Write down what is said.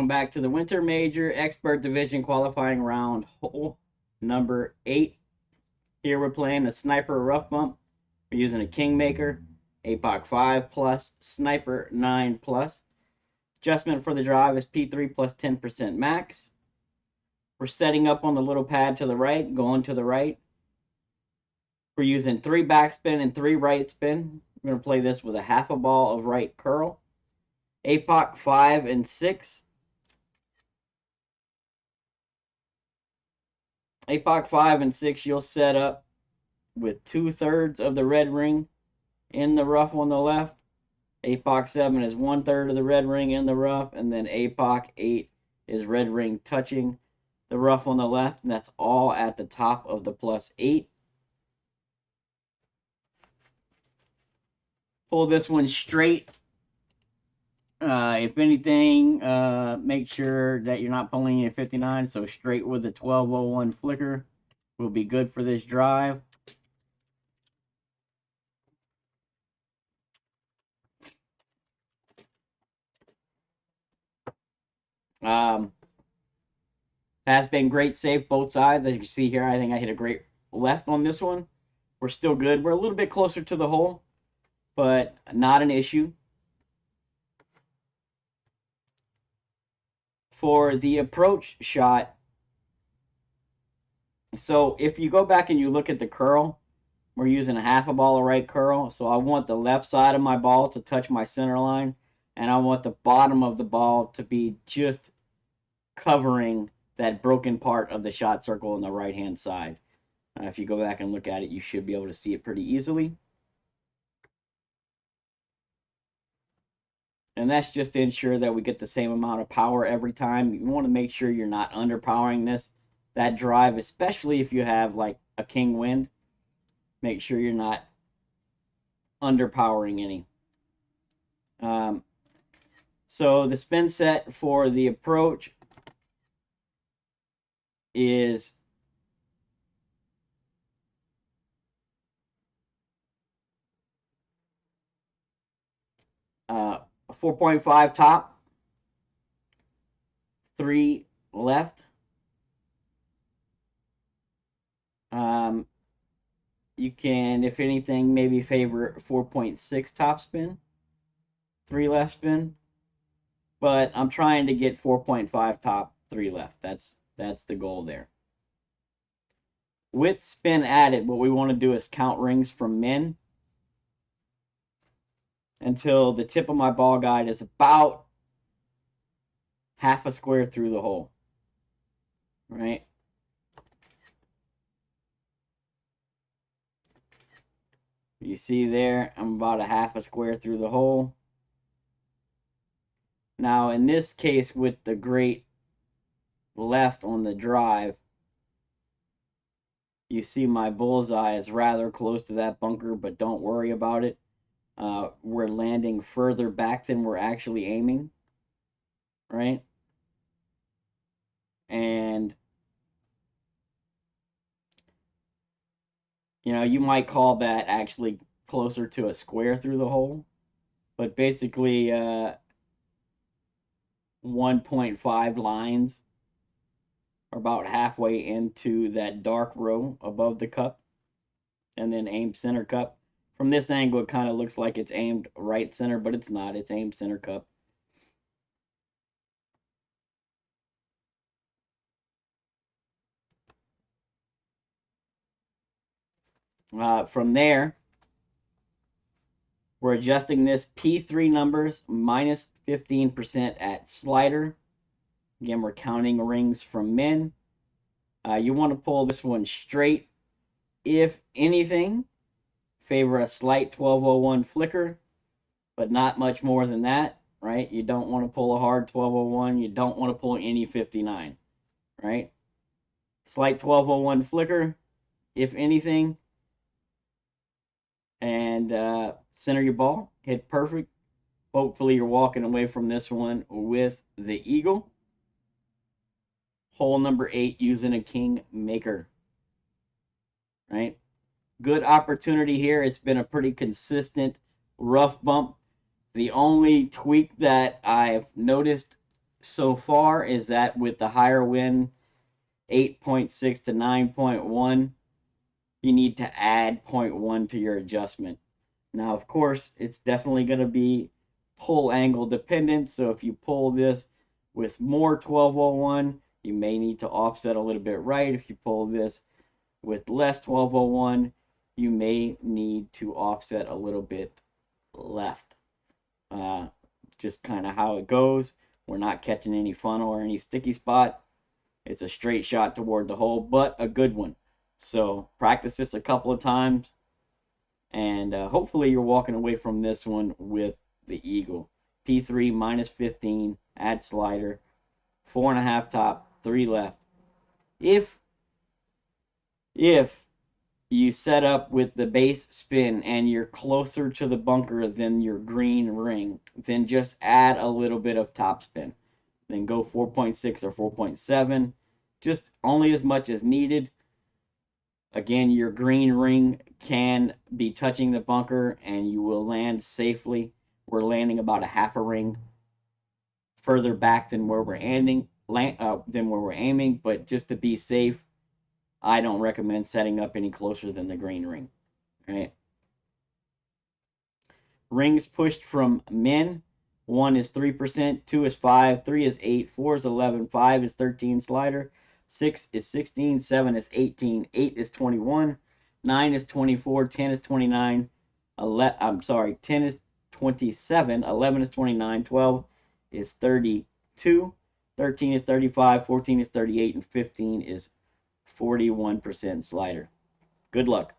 Welcome back to the Winter Major Expert Division qualifying round, hole number 8. Here we're playing a Sniper Rough Bump. We're using a Kingmaker, APOC 5 plus, Sniper 9 plus. Adjustment for the drive is P3 plus 10% max. We're setting up on the little pad to the right, going to the right. We're using 3 backspin and 3 right spin. We're going to play this with a half a ball of right curl. APOC 5 and 6. APOC 5 and 6, you'll set up with 2/3 of the red ring in the rough on the left. APOC 7 is 1/3 of the red ring in the rough, and then APOC 8 is red ring touching the rough on the left, and that's all at the top of the +8. Pull this one straight. If anything, make sure that you're not pulling in 59, so straight with the 1201 flicker will be good for this drive. Has been great safe both sides. As you can see here, I think I hit a great left on this one. We're still good. We're a little bit closer to the hole, but not an issue. For the approach shot, so if you go back and you look at the curl, we're using a half a ball of right curl. So I want the left side of my ball to touch my center line, and I want the bottom of the ball to be just covering that broken part of the shot circle on the right-hand side. If you go back and look at it, you should be able to see it pretty easily. And that's just to ensure that we get the same amount of power every time. You want to make sure you're not underpowering that drive, especially if you have like a king wind. Make sure you're not underpowering any. So the spin set for the approach is a 4.5 top, 3 left. You can, if anything, maybe favor 4.6 top spin, 3 left spin. But I'm trying to get 4.5 top, 3 left. That's the goal there. With spin added, what we want to do is count rings from min until the tip of my ball guide is about half a square through the hole. Right? You see there, I'm about a half a square through the hole. Now, in this case, with the great left on the drive, you see my bullseye is rather close to that bunker, but don't worry about it. We're landing further back than we're actually aiming, right? And, you know, you might call that actually closer to a square through the hole, but basically 1.5 lines are about halfway into that dark row above the cup, and then aim center cup. From this angle, it kind of looks like it's aimed right center, but it's not. It's aimed center cup. From there, we're adjusting this P3 numbers minus 15% at slider. Again, we're counting rings from min. You want to pull this one straight. If anything, favor a slight 1201 flicker, but not much more than that, right? You don't want to pull a hard 1201. You don't want to pull any 59, right? Slight 1201 flicker, if anything, and center your ball. Hit perfect. Hopefully you're walking away from this one with the eagle. Hole number 8 using a Kingmaker, right? Good opportunity here. It's been a pretty consistent rough bump. The only tweak that I've noticed so far is that with the higher wind, 8.6 to 9.1, you need to add 0.1 to your adjustment. Now, of course, it's definitely going to be pull angle dependent. So if you pull this with more 1201, you may need to offset a little bit right. If you pull this with less 1201, you may need to offset a little bit left. Just kind of how it goes. We're not catching any funnel or any sticky spot. It's a straight shot toward the hole, but a good one. So practice this a couple of times, and hopefully you're walking away from this one with the eagle. P3 minus 15, add slider, 4.5 top, 3 left. If you set up with the base spin and you're closer to the bunker than your green ring, then just add a little bit of top spin. Then go 4.6 or 4.7, just only as much as needed. Again, your green ring can be touching the bunker and you will land safely. We're landing about a half a ring further back than where we're aiming, but just to be safe, I don't recommend setting up any closer than the green ring. All right. Rings pushed from men. 1 is 3%, 2 is 5, 3 is 8, 4 is 11, 5 is 13 slider, 6 is 16, 7 is 18, 8 is 21, 9 is 24, 10 is 29, 10 is 27, 11 is 29, 12 is 32, 13 is 35, 14 is 38, and 15 is 41% slider. Good luck.